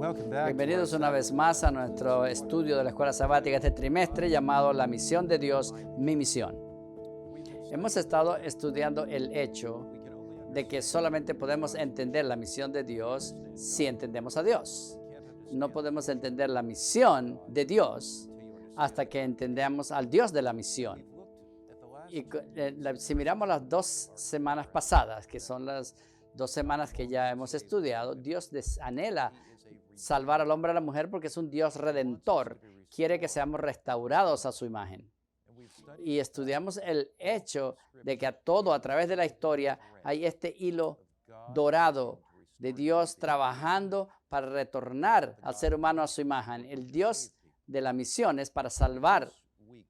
Welcome back to Bienvenidos our una vez más a nuestro estudio de la Escuela Sabática este trimestre llamado La Misión de Dios, mi misión. Hemos estado estudiando el hecho de que solamente podemos entender la misión de Dios si entendemos a Dios. No podemos entender la misión de Dios hasta que entendamos al Dios de la misión. Y si miramos las 2 semanas pasadas, que son las 2 semanas que ya hemos estudiado, Dios anhela salvar al hombre y a la mujer porque es un Dios redentor. Quiere que seamos restaurados a su imagen. Y estudiamos el hecho de que a través de la historia, hay este hilo dorado de Dios trabajando para retornar al ser humano a su imagen. El Dios de la misión es para salvar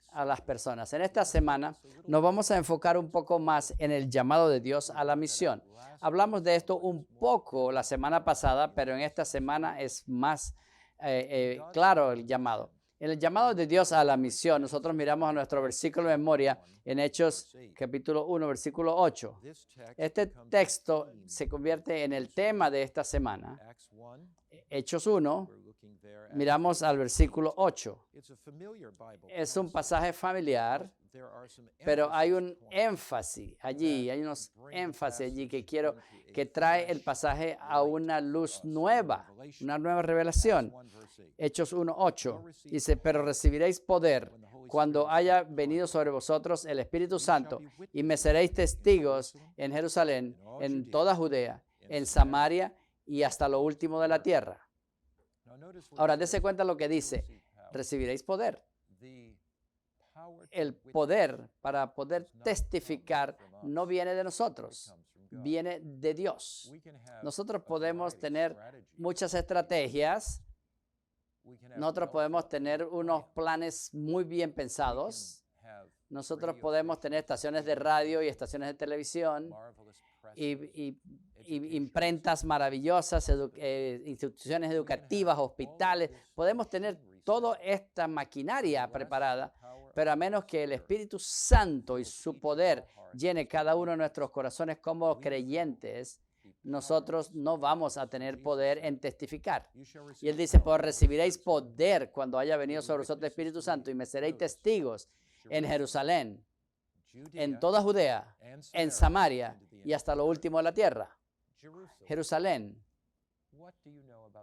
a las personas. En esta semana nos vamos a enfocar un poco más en el llamado de Dios a la misión. Hablamos de esto un poco la semana pasada, pero en esta semana es más claro el llamado. En el llamado de Dios a la misión, nosotros miramos a nuestro versículo de memoria en Hechos capítulo 1, versículo 8. Este texto se convierte en el tema de esta semana. Hechos 1, miramos al versículo 8. Es un pasaje familiar, pero hay un énfasis allí, hay unos énfasis allí que quiero que trae el pasaje a una luz nueva, una nueva revelación. Hechos 1:8 dice, pero recibiréis poder cuando haya venido sobre vosotros el Espíritu Santo y me seréis testigos en Jerusalén, en toda Judea, en Samaria y hasta lo último de la tierra. Ahora, dése cuenta lo que dice, recibiréis poder. El poder para poder testificar no viene de nosotros, viene de Dios. Nosotros podemos tener muchas estrategias, nosotros podemos tener unos planes muy bien pensados, nosotros podemos tener estaciones de radio y estaciones de televisión y imprentas maravillosas, instituciones educativas, hospitales. Podemos tener toda esta maquinaria preparada, pero a menos que el Espíritu Santo y su poder llene cada uno de nuestros corazones como creyentes, nosotros no vamos a tener poder en testificar. Y él dice, pues recibiréis poder cuando haya venido sobre vosotros el Espíritu Santo y me seréis testigos en Jerusalén, en toda Judea, en Samaria y hasta lo último de la tierra. Jerusalén.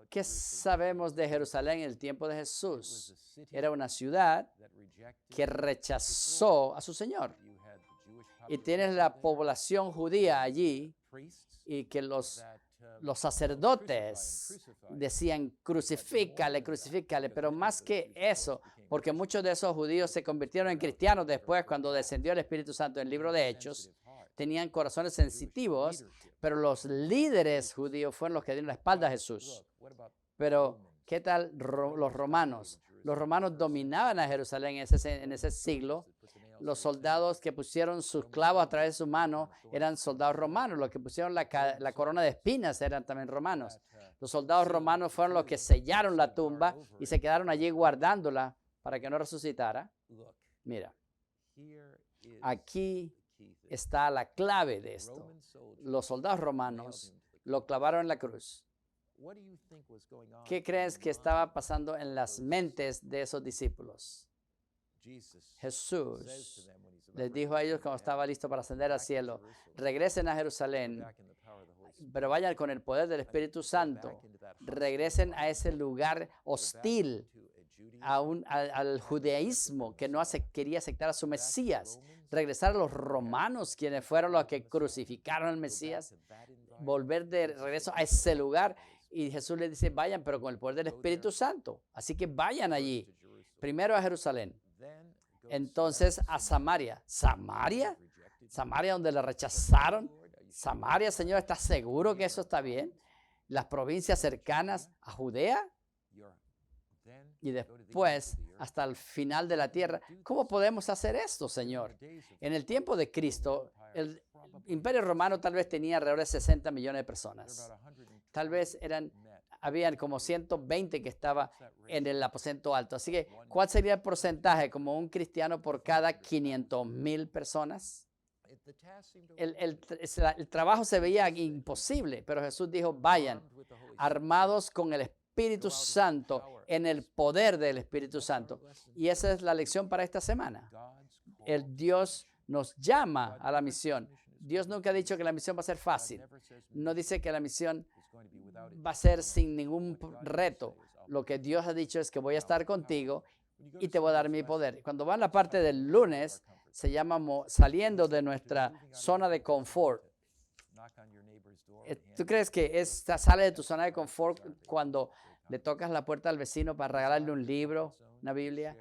¿Qué sabemos de Jerusalén en el tiempo de Jesús? Era una ciudad que rechazó a su Señor. Y tienes la población judía allí y que los sacerdotes decían crucifícale, crucifícale, pero más que eso, porque muchos de esos judíos se convirtieron en cristianos después cuando descendió el Espíritu Santo en el libro de Hechos, tenían corazones sensitivos, pero los líderes judíos fueron los que dieron la espalda a Jesús. Pero, ¿qué tal los romanos? Los romanos dominaban a Jerusalén en ese siglo. Los soldados que pusieron sus clavos a través de su mano eran soldados romanos. Los que pusieron la corona de espinas eran también romanos. Los soldados romanos fueron los que sellaron la tumba y se quedaron allí guardándola para que no resucitara. Mira, aquí está la clave de esto. Los soldados romanos lo clavaron en la cruz. ¿Qué crees que estaba pasando en las mentes de esos discípulos? Jesús les dijo a ellos cuando estaba listo para ascender al cielo, regresen a Jerusalén, pero vayan con el poder del Espíritu Santo, regresen a ese lugar hostil, al judaísmo que no quería aceptar a su Mesías, regresar a los romanos, quienes fueron los que crucificaron al Mesías, volver de regreso a ese lugar. Y Jesús les dice, vayan, pero con el poder del Espíritu Santo. Así que vayan allí, primero a Jerusalén, entonces a Samaria. ¿Samaria? ¿Samaria donde le rechazaron? ¿Samaria, Señor, estás seguro que eso está bien? ¿Las provincias cercanas a Judea? Y después hasta el final de la tierra. ¿Cómo podemos hacer esto, Señor? En el tiempo de Cristo, el Imperio Romano tal vez tenía alrededor de 60 millones de personas. Tal vez habían como 120 que estaba en el aposento alto. Así que, ¿cuál sería el porcentaje? Como un cristiano por cada 500,000 personas. El trabajo se veía imposible, pero Jesús dijo, vayan armados con el Espíritu Santo, en el poder del Espíritu Santo. Y esa es la lección para esta semana. El Dios nos llama a la misión. Dios nunca ha dicho que la misión va a ser fácil. No dice que la misión va a ser sin ningún reto. Lo que Dios ha dicho es que voy a estar contigo y te voy a dar mi poder. Cuando va en la parte del lunes, se llama saliendo de nuestra zona de confort. ¿Tú crees que sale de tu zona de confort cuando le tocas la puerta al vecino para regalarle un libro, una Biblia?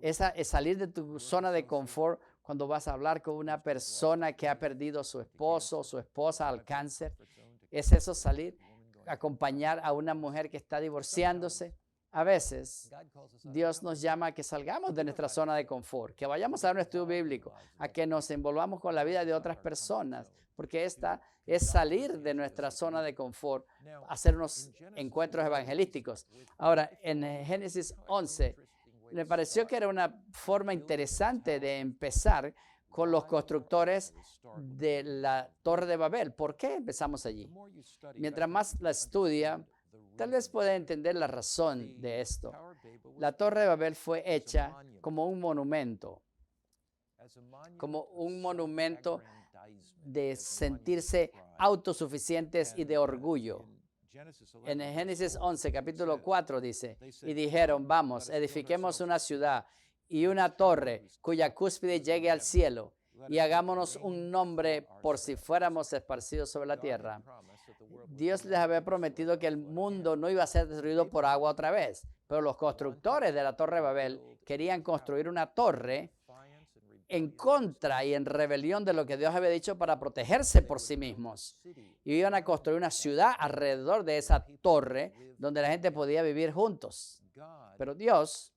Esa es salir de tu zona de confort cuando vas a hablar con una persona que ha perdido a su esposo o su esposa al cáncer. ¿Es eso salir? Acompañar a una mujer que está divorciándose. A veces Dios nos llama a que salgamos de nuestra zona de confort, que vayamos a dar un estudio bíblico, a que nos envolvamos con la vida de otras personas, porque esta es salir de nuestra zona de confort, hacer unos encuentros evangelísticos. Ahora, en Génesis 11, me pareció que era una forma interesante de empezar con los constructores de la Torre de Babel. ¿Por qué empezamos allí? Mientras más la estudia, tal vez pueda entender la razón de esto. La Torre de Babel fue hecha como un monumento de sentirse autosuficientes y de orgullo. En Génesis 11, capítulo 4 dice, y dijeron, vamos, edifiquemos una ciudad y una torre cuya cúspide llegue al cielo y hagámonos un nombre por si fuéramos esparcidos sobre la tierra. Dios les había prometido que el mundo no iba a ser destruido por agua otra vez, pero los constructores de la Torre de Babel querían construir una torre en contra y en rebelión de lo que Dios había dicho para protegerse por sí mismos. Y iban a construir una ciudad alrededor de esa torre donde la gente podía vivir juntos. Pero Dios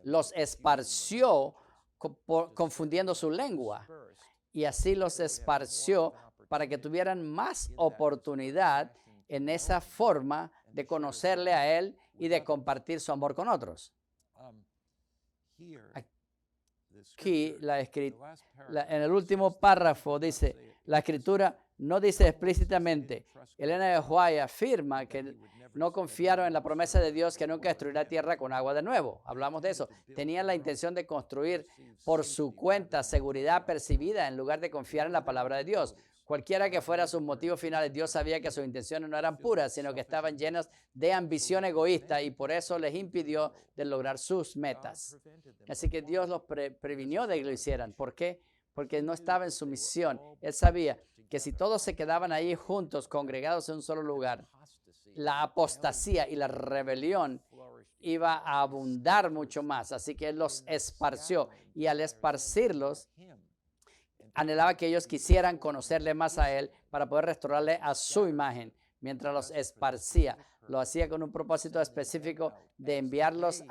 los esparció confundiendo su lengua y así los esparció para que tuvieran más oportunidad en esa forma de conocerle a Él y de compartir su amor con otros. Aquí, en el último párrafo dice, la Escritura no dice explícitamente. Elena de White afirma que no confiaron en la promesa de Dios que nunca destruirá la tierra con agua de nuevo. Hablamos de eso. Tenían la intención de construir por su cuenta seguridad percibida en lugar de confiar en la palabra de Dios. Cualquiera que fuera sus motivos finales, Dios sabía que sus intenciones no eran puras, sino que estaban llenas de ambición egoísta y por eso les impidió de lograr sus metas. Así que Dios los previnió de que lo hicieran. ¿Por qué? Porque no estaba en su misión. Él sabía que si todos se quedaban ahí juntos, congregados en un solo lugar, la apostasía y la rebelión iba a abundar mucho más. Así que Él los esparció y al esparcirlos, anhelaba que ellos quisieran conocerle más a Él para poder restaurarle a su imagen mientras los esparcía. Lo hacía con un propósito específico de enviarlos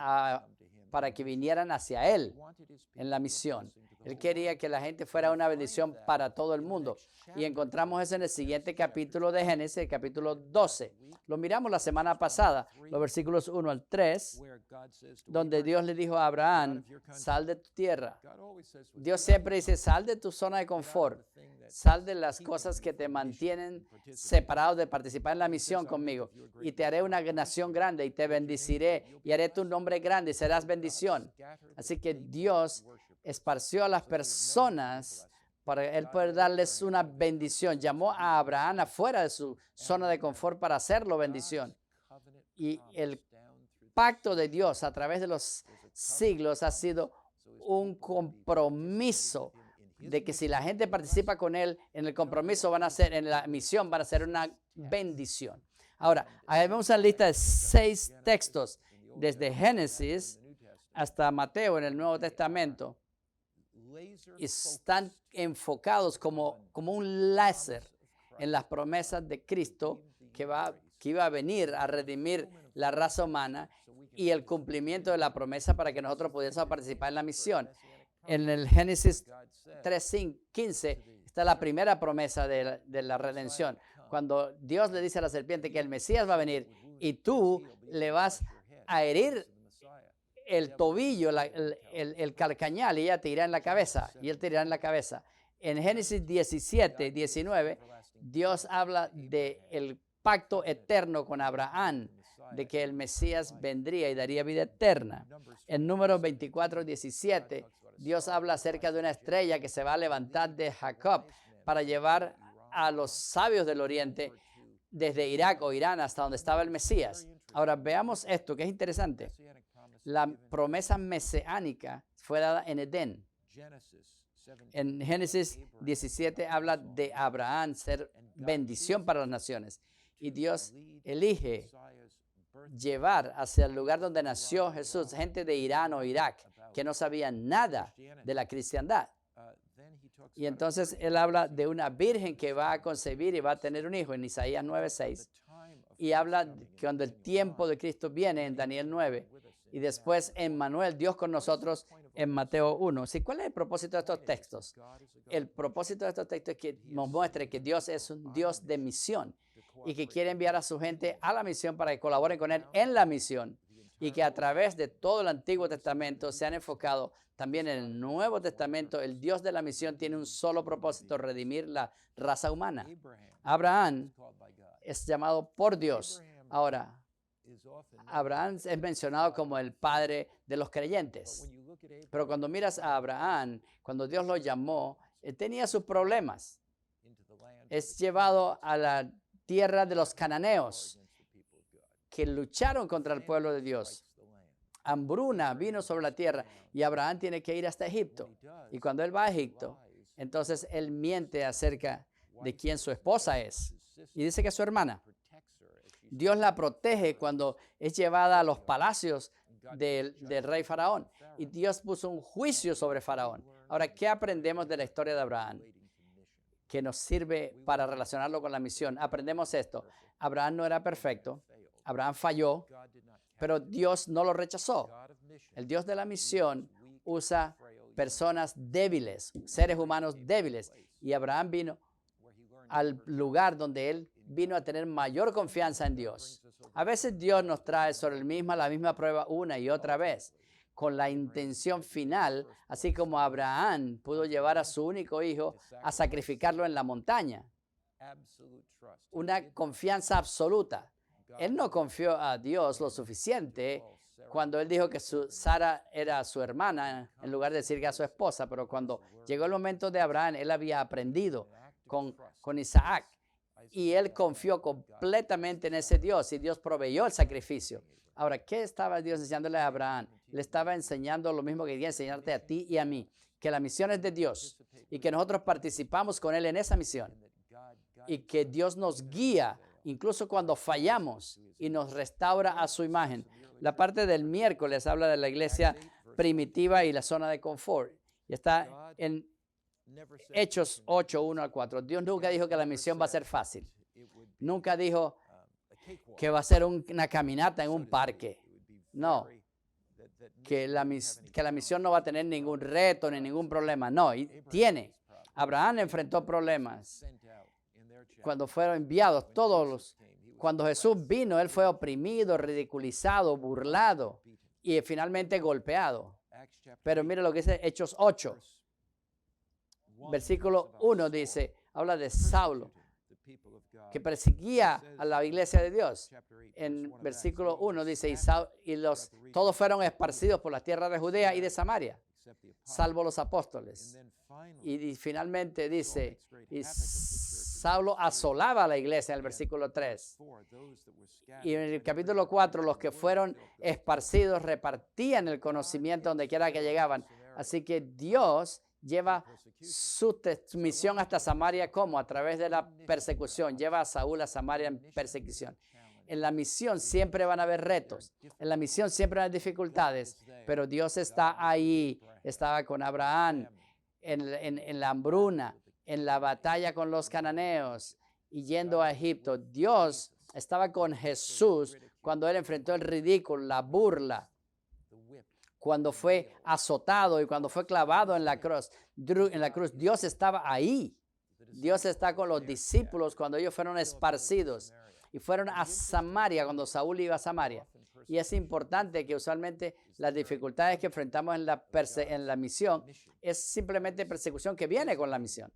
para que vinieran hacia Él en la misión. Él quería que la gente fuera una bendición para todo el mundo. Y encontramos eso en el siguiente capítulo de Génesis, el capítulo 12. Lo miramos la semana pasada, los versículos 1 al 3, donde Dios le dijo a Abraham, sal de tu tierra. Dios siempre dice, sal de tu zona de confort. Sal de las cosas que te mantienen separado de participar en la misión conmigo. Y te haré una nación grande y te bendeciré y haré tu nombre grande y serás bendición. Así que Dios esparció a las personas para Él poder darles una bendición. Llamó a Abraham afuera de su zona de confort para hacerlo bendición. Y el pacto de Dios a través de los siglos ha sido un compromiso de que si la gente participa con Él en el compromiso en la misión van a ser una bendición. Ahora, ahí vemos una lista de 6 textos desde Génesis hasta Mateo en el Nuevo Testamento. Están enfocados como un láser en las promesas de Cristo que iba a venir a redimir la raza humana y el cumplimiento de la promesa para que nosotros pudiésemos participar en la misión. En el Génesis 3:15 está la primera promesa de la redención. Cuando Dios le dice a la serpiente que el Mesías va a venir y tú le vas a herir el tobillo, el calcañal, y ella te irá en la cabeza, y él te irá en la cabeza. En Génesis 17:19, Dios habla del pacto eterno con Abraham de que el Mesías vendría y daría vida eterna. En Números 24:17, Dios habla acerca de una estrella que se va a levantar de Jacob para llevar a los sabios del oriente desde Irak o Irán hasta donde estaba el Mesías. Ahora veamos esto, que es interesante. La promesa mesiánica fue dada en Edén. En Génesis 17 habla de Abraham ser bendición para las naciones. Y Dios elige llevar hacia el lugar donde nació Jesús gente de Irán o Irak que no sabían nada de la cristiandad. Y entonces él habla de una virgen que va a concebir y va a tener un hijo en Isaías 9:6. Y habla que cuando el tiempo de Cristo viene en Daniel 9. Y después en Manuel, Dios con nosotros, en Mateo 1. ¿Sí? ¿Cuál es el propósito de estos textos? El propósito de estos textos es que nos muestre que Dios es un Dios de misión y que quiere enviar a su gente a la misión para que colaboren con Él en la misión y que a través de todo el Antiguo Testamento se han enfocado también en el Nuevo Testamento. El Dios de la misión tiene un solo propósito: redimir la raza humana. Abraham es llamado por Dios. Ahora, Abraham es mencionado como el padre de los creyentes. Pero cuando miras a Abraham, cuando Dios lo llamó, él tenía sus problemas. Es llevado a la tierra de los cananeos, que lucharon contra el pueblo de Dios. Hambruna vino sobre la tierra y Abraham tiene que ir hasta Egipto. Y cuando él va a Egipto, entonces él miente acerca de quién su esposa es. Y dice que es su hermana. Dios la protege cuando es llevada a los palacios del rey Faraón. Y Dios puso un juicio sobre Faraón. Ahora, ¿qué aprendemos de la historia de Abraham que nos sirve para relacionarlo con la misión? Aprendemos esto. Abraham no era perfecto. Abraham falló, pero Dios no lo rechazó. El Dios de la misión usa personas débiles, seres humanos débiles. Y Abraham vino al lugar donde él vino a tener mayor confianza en Dios. A veces Dios nos trae sobre la misma prueba una y otra vez, con la intención final, así como Abraham pudo llevar a su único hijo a sacrificarlo en la montaña. Una confianza absoluta. Él no confió a Dios lo suficiente cuando él dijo que Sara era su hermana, en lugar de decir que era su esposa, pero cuando llegó el momento de Abraham, él había aprendido con Isaac. Y él confió completamente en ese Dios y Dios proveyó el sacrificio. Ahora, ¿qué estaba Dios enseñándole a Abraham? Le estaba enseñando lo mismo que quería enseñarte a ti y a mí, que la misión es de Dios y que nosotros participamos con Él en esa misión y que Dios nos guía incluso cuando fallamos y nos restaura a su imagen. La parte del miércoles habla de la iglesia primitiva y la zona de confort. Y está en Hechos 8, 1-4. Dios nunca dijo que la misión va a ser fácil. Nunca dijo que va a ser una caminata en un parque. No. Que la misión no va a tener ningún reto ni ningún problema. No, y tiene. Abraham enfrentó problemas cuando fueron enviados cuando Jesús vino, él fue oprimido, ridiculizado, burlado y finalmente golpeado. Pero mire lo que dice Hechos 8. Versículo 1 dice, habla de Saulo, que perseguía a la iglesia de Dios. En versículo 1 dice, todos fueron esparcidos por las tierras de Judea y de Samaria, salvo los apóstoles. Y finalmente dice, y Saulo asolaba a la iglesia en el versículo 3. Y en el capítulo 4, los que fueron esparcidos repartían el conocimiento donde quiera que llegaban. Así que Dios lleva su misión hasta Samaria, ¿cómo? A través de la persecución. Lleva a Saúl a Samaria en persecución. En la misión siempre van a haber retos. En la misión siempre hay dificultades. Pero Dios está ahí. Estaba con Abraham en la hambruna, en la batalla con los cananeos y yendo a Egipto. Dios estaba con Jesús cuando él enfrentó el ridículo, la burla, cuando fue azotado y cuando fue clavado en la cruz. Dios estaba ahí. Dios está con los discípulos cuando ellos fueron esparcidos y fueron a Samaria cuando Saúl iba a Samaria. Y es importante que usualmente las dificultades que enfrentamos en la misión es simplemente persecución que viene con la misión.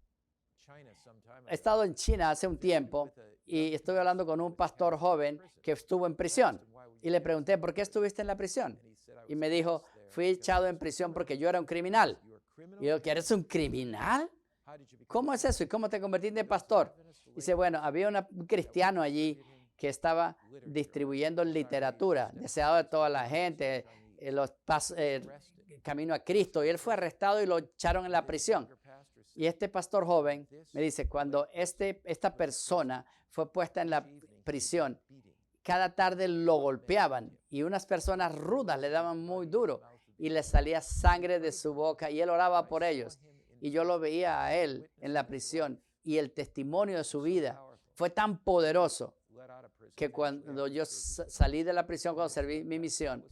He estado en China hace un tiempo y estuve hablando con un pastor joven que estuvo en prisión. Y le pregunté, ¿por qué estuviste en la prisión? Y me dijo, fui echado en prisión porque yo era un criminal. Y yo, ¿que eres un criminal? ¿Cómo es eso? ¿Y cómo te convertiste en pastor? Dice, bueno, había un cristiano allí que estaba distribuyendo literatura, deseado de toda la gente, camino a Cristo. Y él fue arrestado y lo echaron en la prisión. Y este pastor joven me dice, cuando esta persona fue puesta en la prisión, cada tarde lo golpeaban y unas personas rudas le daban muy duro y le salía sangre de su boca y él oraba por ellos. Y yo lo veía a él en la prisión y el testimonio de su vida fue tan poderoso que cuando yo salí de la prisión, cuando serví mi misión,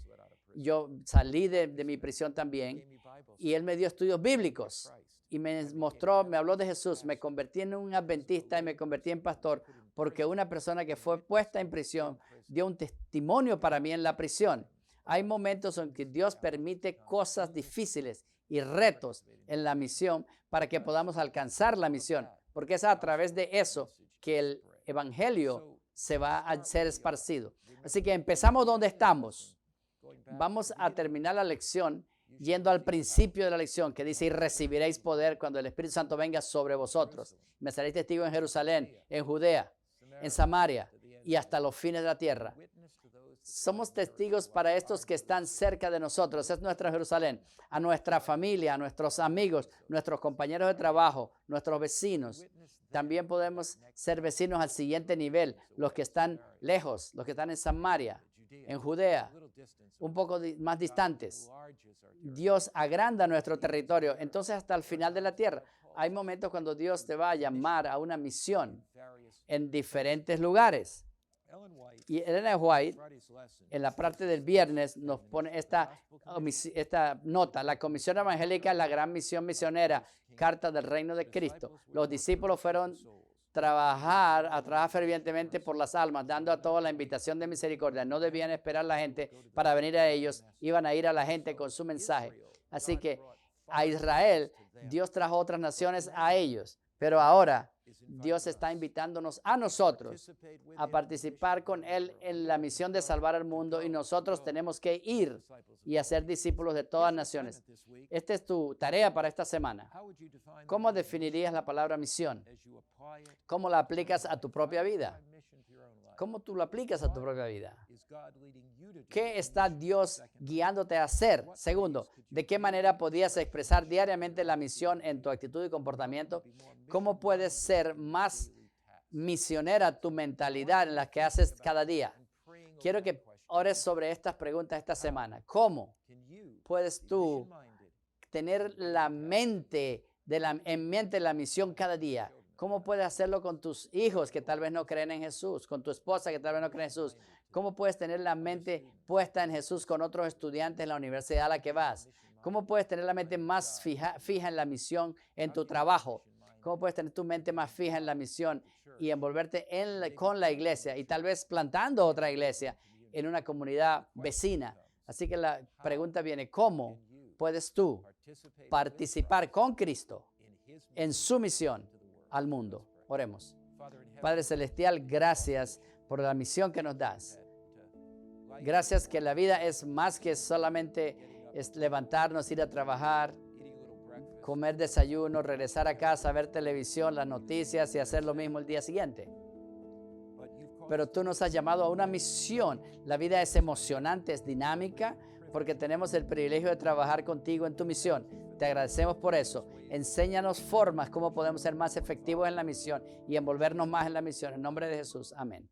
yo salí de mi prisión también y él me dio estudios bíblicos y me habló de Jesús, me convertí en un adventista y me convertí en pastor porque una persona que fue puesta en prisión dio un testimonio para mí en la prisión. Hay momentos en que Dios permite cosas difíciles y retos en la misión para que podamos alcanzar la misión, porque es a través de eso que el evangelio se va a ser esparcido. Así que empezamos donde estamos. Vamos a terminar la lección yendo al principio de la lección que dice, y recibiréis poder cuando el Espíritu Santo venga sobre vosotros. Me seréis testigos en Jerusalén, en Judea, en Samaria y hasta los fines de la tierra. Somos testigos para estos que están cerca de nosotros. Es nuestra Jerusalén, a nuestra familia, a nuestros amigos, nuestros compañeros de trabajo, nuestros vecinos. También podemos ser vecinos al siguiente nivel, los que están lejos, los que están en Samaria, en Judea, un poco más distantes. Dios agranda nuestro territorio, entonces hasta el final de la tierra. Hay momentos cuando Dios te va a llamar a una misión en diferentes lugares. Y Elena White, en la parte del viernes, nos pone esta nota. La Comisión Evangélica es la gran misión misionera, carta del reino de Cristo. Los discípulos fueron a trabajar fervientemente por las almas, dando a todos la invitación de misericordia. No debían esperar a la gente para venir a ellos, iban a ir a la gente con su mensaje. Así que a Israel, Dios trajo otras naciones a ellos, pero ahora Dios está invitándonos a nosotros a participar con Él en la misión de salvar al mundo y nosotros tenemos que ir y hacer discípulos de todas naciones. Esta es tu tarea para esta semana. ¿Cómo definirías la palabra misión? ¿Cómo la aplicas a tu propia vida? ¿Cómo tú lo aplicas a tu propia vida? ¿Qué está Dios guiándote a hacer? Segundo, ¿de qué manera podías expresar diariamente la misión en tu actitud y comportamiento? ¿Cómo puedes ser más misionera tu mentalidad en la que haces cada día? Quiero que ores sobre estas preguntas esta semana. ¿Cómo puedes tú tener en mente la misión cada día? ¿Cómo puedes hacerlo con tus hijos que tal vez no creen en Jesús? Con tu esposa que tal vez no cree en Jesús. ¿Cómo puedes tener la mente puesta en Jesús con otros estudiantes en la universidad a la que vas? ¿Cómo puedes tener la mente más fija en la misión en tu trabajo? ¿Cómo puedes tener tu mente más fija en la misión y envolverte con la iglesia y tal vez plantando otra iglesia en una comunidad vecina? Así que la pregunta viene, ¿cómo puedes tú participar con Cristo en su misión al mundo? Oremos. Padre Celestial, gracias por la misión que nos das. Gracias que la vida es más que solamente levantarnos, ir a trabajar, comer desayuno, regresar a casa, ver televisión, las noticias y hacer lo mismo el día siguiente. Pero tú nos has llamado a una misión. La vida es emocionante, es dinámica, porque tenemos el privilegio de trabajar contigo en tu misión. Te agradecemos por eso. Enséñanos formas cómo podemos ser más efectivos en la misión y envolvernos más en la misión. En nombre de Jesús. Amén.